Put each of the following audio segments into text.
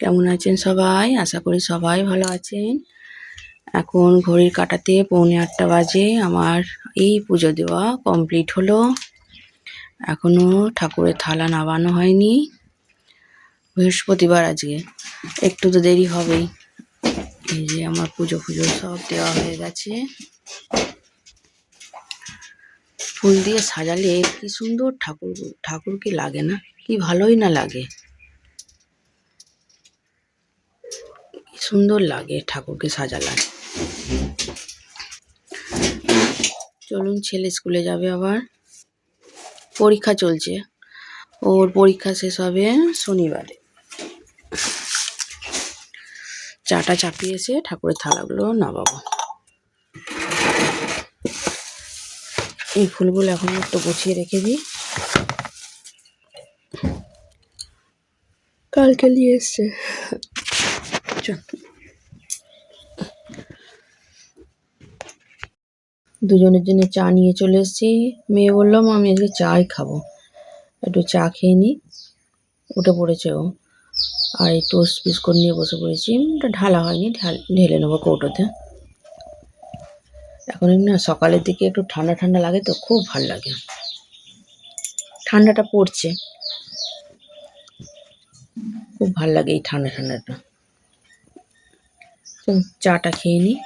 কেমন আছেন সবাই? আশা করি সবাই ভালো আছেন। এখন ঘড়ির কাঁটাতে 7:45 বাজে। আমার এই পুজো দেওয়া কমপ্লিট হলো। এখনো ঠাকুরের থালা নামানো হয়নি। বৃহস্পতিবার আজকে, একটু তো দেরি হবেই। এই যে আমার পুজো সব দেওয়া হয়ে গেছে। ফুল দিয়ে সাজালে কি সুন্দর ঠাকুরকে লাগে না? কি ভালোই না লাগে, কি সুন্দর লাগে ঠাকুরকে সাজালে। চলুন, ছেলে স্কুলে যাবে, আবার পরীক্ষা চলছে। ওর পরীক্ষা শেষ হবে শনিবারে। চাটা চাপিয়ে এসে ঠাকুরের থালাগুলো নামাবো। এই ফুলগুলো এখন একটু গুছিয়ে রেখে দিই, কালকে নিয়ে এসছে। দুজনের জন্য চা নিয়ে চলে এসেছি। মেয়ে বললাম আমি আজকে চাই খাবো, একটু চা খেয়ে নিই। উঠে পড়েছে ও, আর এই টোস্ট বিস্কুট নিয়ে বসে পড়েছি। ওটা ঢালা হয়নি, ঢেলে নেবো কৌটোতে। এখন না সকালের দিকে একটু ঠান্ডা ঠান্ডা লাগে, তো খুব ভালো লাগে। ঠান্ডাটা পড়ছে, খুব ভালো লাগে এই ঠান্ডাটা। চাটা খেয়ে নিই,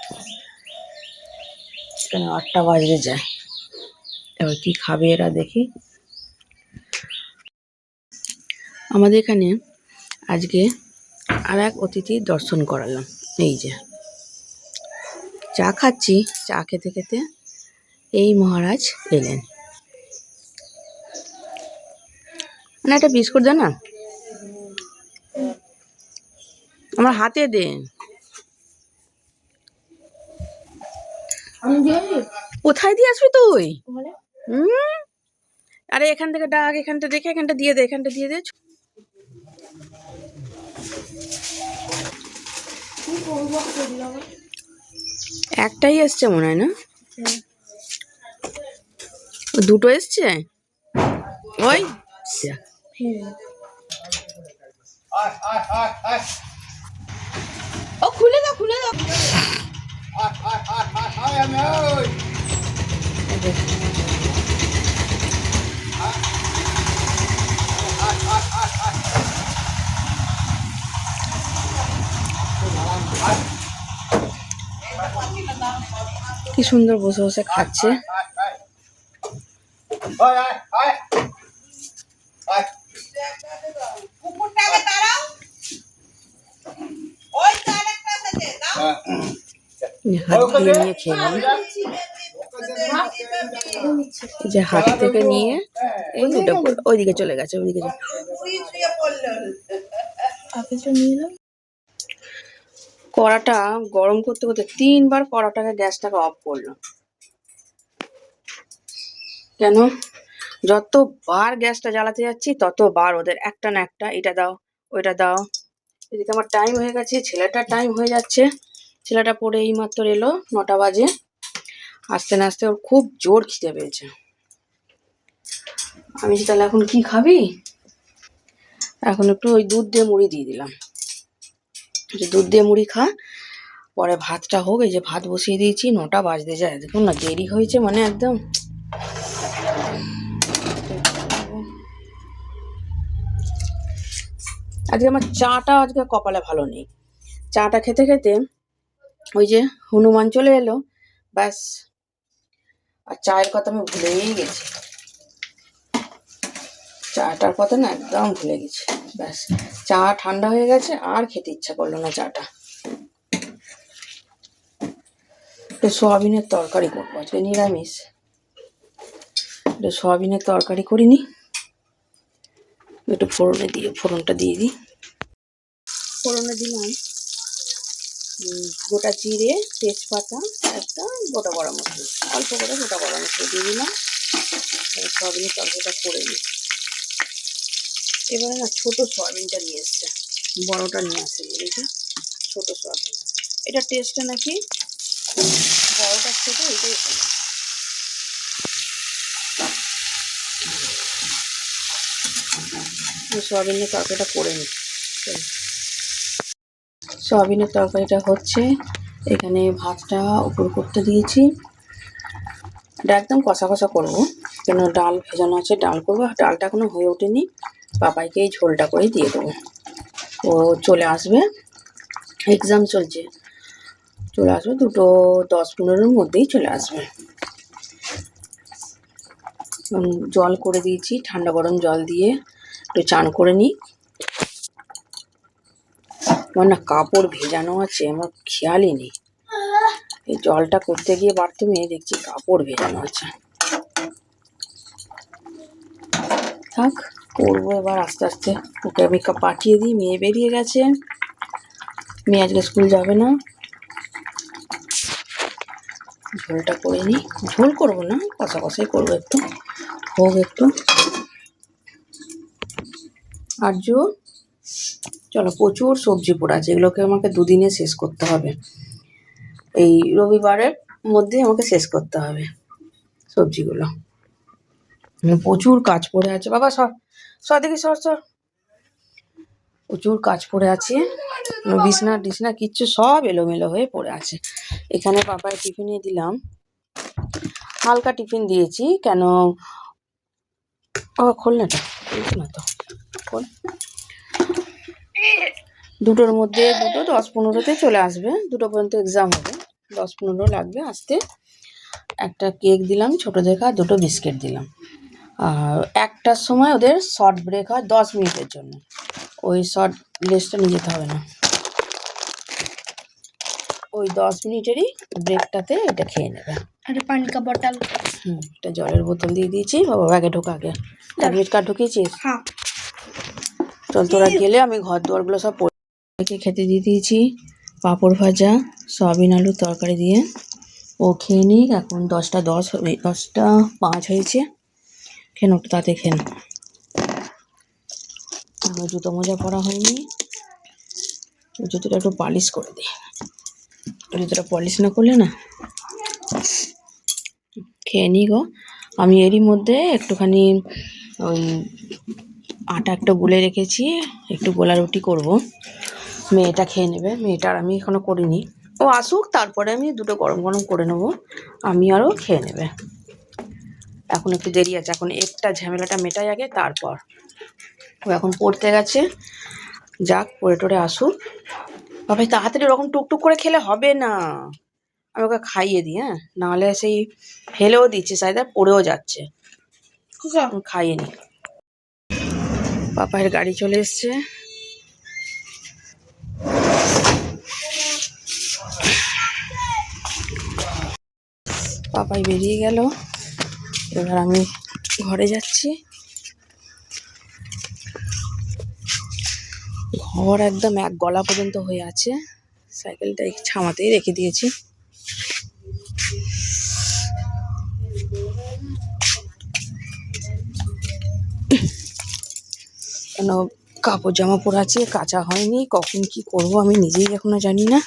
কেন 8টা বাজতে যায়। এবার কি খাবে এরা দেখি। আমাদের এখানে আজকে আর এক অতিথির দর্শন করালাম। এই যে চা খাচ্ছি, চা খেতে খেতে এই মহারাজ এলেন। মানে একটা বিস্কুট দে না, আমার হাতে দে। কোথায় দিয়ে আসবি তুই? আরে এখান থেকে ডাক, এখানটা দেখে এখানটা দিয়ে দে, এখানটা দিয়ে দে। একটাই এসছে মনে হয় না, দুটো এসছে। ওই ও খুলে দাও, খুলে দাও। কি সুন্দর বসে বসে খাচ্ছে। হাত দিয়ে নিয়ে খেয়ে নেবে। যে হাত থেকে নিয়ে এই দুটো ওইদিকে চলে গেছে, ওইদিকে কড়াটা গরম করতে করতে 3বার কড়াটাকে গ্যাসটাকে অফ করলাম। কেন? যতবার গ্যাসটা জ্বালাতে যাচ্ছি ততবার ওদের একটা না একটা, এটা দাও ওইটা দাও। এদিকে আমার টাইম হয়ে গেছে, ছেলেটার টাইম হয়ে যাচ্ছে। ছেলেটা পড়ে এই মাত্র এলো, 9টা বাজে। আস্তে না আস্তে ওর খুব জোর খিদে পেয়েছে। আমি তাহলে এখন কি খাবি? এখন একটু ওই দুধ দিয়ে মুড়ি দিয়ে দিলাম, যে দুধ দিয়ে মুড়ি খা, পরে ভাতটা হোক। এই যে ভাত বসিয়ে দিয়েছি, 9টা বাজতে যায়। দেখুন না, দেরি হয়েছে মানে একদম। আজকে আমার চাটা আজকে কপালে ভালো নেই। চাটা খেতে খেতে ওই যে হনুমান চলে এলো, ব্যাস। আর চায়ের কথা আমি ভুলেই গেছি, চাটার কথা না একদম ভুলে গেছি। ব্যাস, চা ঠান্ডা হয়ে গেছে, আর খেতে ইচ্ছা করলো না চাটা। একটু সোয়াবিনের তরকারি করবো, আজকে নিরামিষ। একটু সোয়াবিনের তরকারি করিনি, একটু ফোড়নটা দিয়ে দিই। ফোড়নে দিলাম গোটা জিরে, তেজপাতা, একটা গোটা গরম মশলা, অল্প করে গোটা গরম মশলা দিয়ে দিলাম। সোয়াবিনের তরকারিটা করে নিই। এবারে না ছোট সোয়াবিনটা নিয়ে এসছে, বড়টা নিয়ে আসে। এটা ছোট সোয়াবিনটা, এটা টেস্টটা নাকি বড়টার থেকে এটাই ভালো। সোয়াবিনের তরকারিটা করে নিই। সয়াবিনের তরকারিটা হচ্ছে, এখানে ভাতটা উপর করতে দিয়েছি। এটা একদম কষা কষা করবো, কেন ডাল ভেজানো আছে, ডাল করবো। ডালটা এখনো হয়ে ওঠেনি, বাবাইকে এই ঝোলটা করেই দিয়ে দেবো। ও চলে আসবে, এক্সাম চলছে, চলে আসবে 2:10-15 মধ্যেই চলে আসবে। জল করে দিয়েছি, ঠান্ডা গরম জল দিয়ে একটু চান করে নিই। আমার না কাপড় ভেজানো আছে, আমার খেয়ালই নেই। এই জলটা করতে গিয়ে বাথরুমে দেখছি কাপড় ভেজানো আছে। থাক, করবো এবার আস্তে আস্তে। ওকে আমি পাঠিয়ে দিই, মেয়ে বেরিয়ে গেছে, মেয়ে আজকে স্কুল যাবে না। ঝোলটা করে নিই, ঝোল করবো না, কষা কষাই করবো, একটু হোক একটু। আর চলো, প্রচুর সবজি পড়ে আছে, এগুলোকে আমাকে দুদিনে শেষ করতে হবে। এই রবিবারের মধ্যে আমাকে শেষ করতে হবে সবজিগুলো। প্রচুর কাজ পড়ে আছে বাবা, সর দেখি, সর। প্রচুর কাজ পড়ে আছে, বিছনা টিছনা কিচ্ছু সব এলোমেলো হয়ে পড়ে আছে। এখানে পাপায় টিফিনে দিলাম, হালকা টিফিন দিয়েছি। কেন খোল না, তো খোল। 2টোর মধ্যে, 2:10-15 চলে আসবে। 2টো পর্যন্ত এক্সাম হবে, 10-15 লাগবে আসতে। একটা কেক দিলাম ছোট দেখা, 2টো বিস্কিট দিলাম। আর 1টার সময় ওদের শর্ট ব্রেক হয় 10 মিনিটের জন্য, ওই শর্ট লেসটা নিয়ে যেতে হবে না, ওই 10 মিনিটেরই ব্রেকটাতে এটা খেয়ে নেবে। আরে পানি কা বটল, একটা জলের বোতল দিয়ে দিয়েছি। বাবা ব্যাগে ঢোকা, আগে অ্যাডমিট কার্ড ঢুকিয়েছিস? হ্যাঁ। চল তোরা গেলে আমি ঘর দুয়ারগুলো সব পরিষ্কার খেতে দিয়ে দিয়েছি। পাঁপড় ভাজা, সয়াবিন আলুর তরকারি দিয়ে ও খেয়ে নিক। এখন 10:10 হবে, 10:05 হয়েছে। খেন একটু, তাতে খেন। আমার জুতো মোজা পরা হয়নি, জুতোটা একটু পালিশ করে দিই। জুতোটা পলিশ না করলে না। খেয়ে নি গো। আমি এরই মধ্যে একটুখানি ওই আটা একটা গুলে রেখেছি, একটু গোলা রুটি করব, মেয়েটা খেয়ে নেবে। মেয়েটার আমি এখনো করিনি, ও আসুক তারপরে আমি 2টো গরম গরম করে নেবো, আমি আরও খেয়ে নেবে। এখন একটু দেরি আছে, এখন একটা ঝামেলাটা মেটাই আগে, তারপর। ও এখন পড়তে গেছে, যাক পড়ে টোরে আসুক। বাবাই তাড়াতাড়ি ওরকম টুকটুক করে খেলে হবে না, আমি ওকে খাইয়ে দিই। হ্যাঁ, নাহলে সেই ফেলেও দিচ্ছে, সাইদা পড়েও যাচ্ছে। খাইয়ে নি। পাপায়ের গাড়ি চলে এসছে, পাপাই বেরিয়ে গেল। এবার আমি ঘরে যাচ্ছি। ঘর একদম এক গলা পর্যন্ত হয়ে আছে, সাইকেলটা ছামাতেই রেখে দিয়েছি। কেন কাপড় জামা পরে আছে, কাচা হয়নি, কখন কি করব আমি নিজেই এখনো জানি না।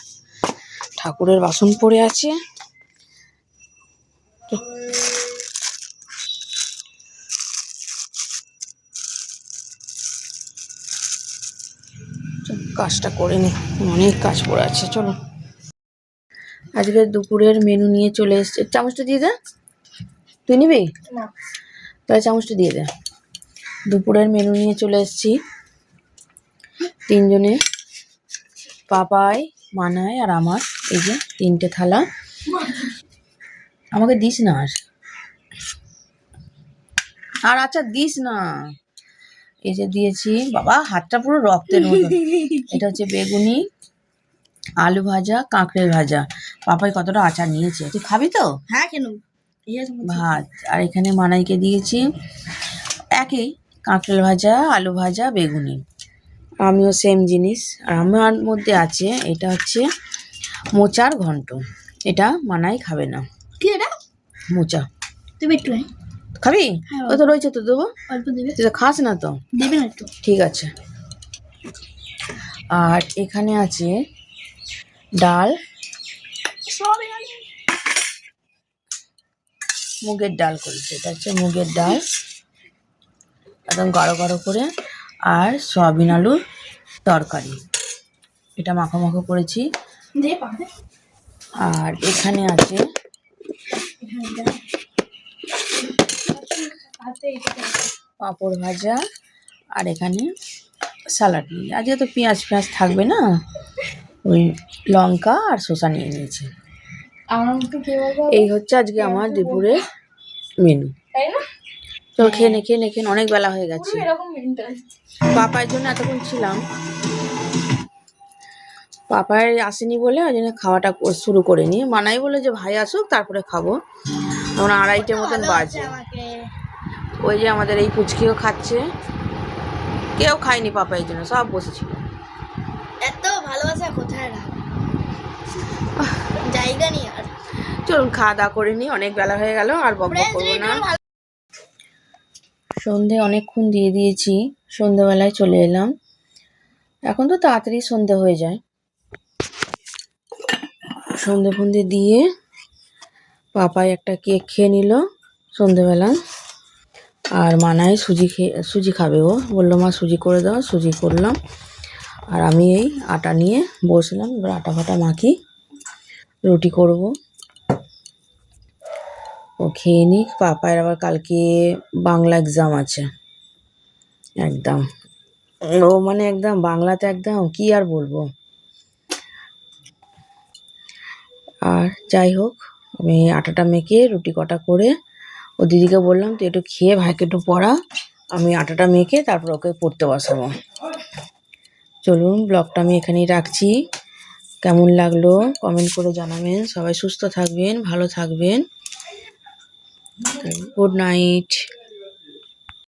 ঠাকুরের বাসন পড়ে আছে। কাজটা করে নি, অনেক কাজ পড়ে আছে। চলো, আজকে দুপুরের মেনু নিয়ে চলে এসছে। চামচটা দিয়ে দে, তুই নিবি না? তাহলে চামচটা দিয়ে দে। দুপুরের মেনু নিয়ে চলে এসছি, 3 জনে, পাপাই, মানায় আর আমার। এই যে 3টে থালা, আমাকে দিস না আর আচ্ছা দিস না। এই যে দিয়েছি, বাবা হাতটা পুরো রক্তের মতো। এটা হচ্ছে বেগুনি, আলু ভাজা, কাঁকড়ের ভাজা। পাপাই কতটা আচার নিয়েছে, তুই খাবি তো? হ্যাঁ, কেন? ভাত। আর এখানে মানাইকে দিয়েছি একই, কাঁকড়ের ভাজা, আলু ভাজা, বেগুনি। আমিও সেম জিনিস। আর আমার মধ্যে আছে, এটা হচ্ছে মোচার ঘন্ট, এটা মানাই খাবে না। কি এটা? মোচা। তুমি একটু খাবি? হ্যাঁ, ও তো রয়েছে, তো দেবো। অল্প দেবে। তুই তো খাস না তো, দেবে না একটু? ঠিক আছে। আর এখানে আছে ডাল, মুগের ডাল করেছে, এটা হচ্ছে মুগের ডাল, একদম গাঢ় গাঢ় করে। আর সয়াবিন আলুর তরকারি, এটা মাখো মাখো করেছি। দে পাবে আর এখানে আছে পাঁপড় ভাজা, আর এখানে স্যালাড নিয়ে, আজকে তো পেঁয়াজ ফেঁয়াজ থাকবে না, ওই লঙ্কা আর শসা নিয়ে নিয়েছি। আমার মতো কে বলবো এই হচ্ছে আজকে আমার দুপুরের মেনু। তাই না? চল খেয়ে নে খেয়ে নে খেয়ে নে, অনেক বেলা হয়ে গেছে। এরকম মেন্টাল পাপায়ের জন্য এতক্ষণ ছিলাম, পাপায় আসেনি বলে ওই জন্য খাওয়াটা শুরু করে নি। মানাই বলে যে ভাই আসুক তারপরে খাবো। তখন 2:30 মতন বাজে। আমাকে ওই যে আমাদের এই পুচকিও খাচ্ছে, কেউ খায়নি পাপাইয়ের জন্য, সব বসেছিল। এত ভালোবাসা কোথায় রাখ জায়গা নেই আর। চলুন খাওয়া দাওয়া করে নি, অনেক বেলা হয়ে গেল, আর বক বক করবো না। সন্ধে অনেকক্ষণ দিয়ে দিয়েছি, সন্ধেবেলায় চলে এলাম। এখন তো তাড়াতাড়ি সন্ধে হয়ে যায়। সন্ধে ফন্ধে দিয়ে পাপাই একটা কেক খেয়ে নিল সন্ধেবেলা, আর মানাই সুজি খাবে। ও বললো মা সুজি করে দাও, সুজি করলাম। আর আমি এই আটা নিয়ে বসলাম, এবার আটা ফাটা মাখি, রুটি করব। ও খেয়ে নিক। পাপায়ের আবার কালকে বাংলা এক্সাম আছে, একদম ও মানে একদম বাংলাতে একদম কি আর বলবো। আর যাই হোক, আমি আটাটা মেখে রুটি কটা করে ও দিদিকে বললাম তুই একটু খেয়ে ভাইকে একটু পড়া, আমি আটাটা মেখে তারপর ওকে পড়তে বসাবো। চলুন ব্লগটা আমি এখানেই রাখছি। কেমন লাগলো কমেন্ট করে জানাবেন। সবাই সুস্থ থাকবেন, ভালো থাকবেন। Good night.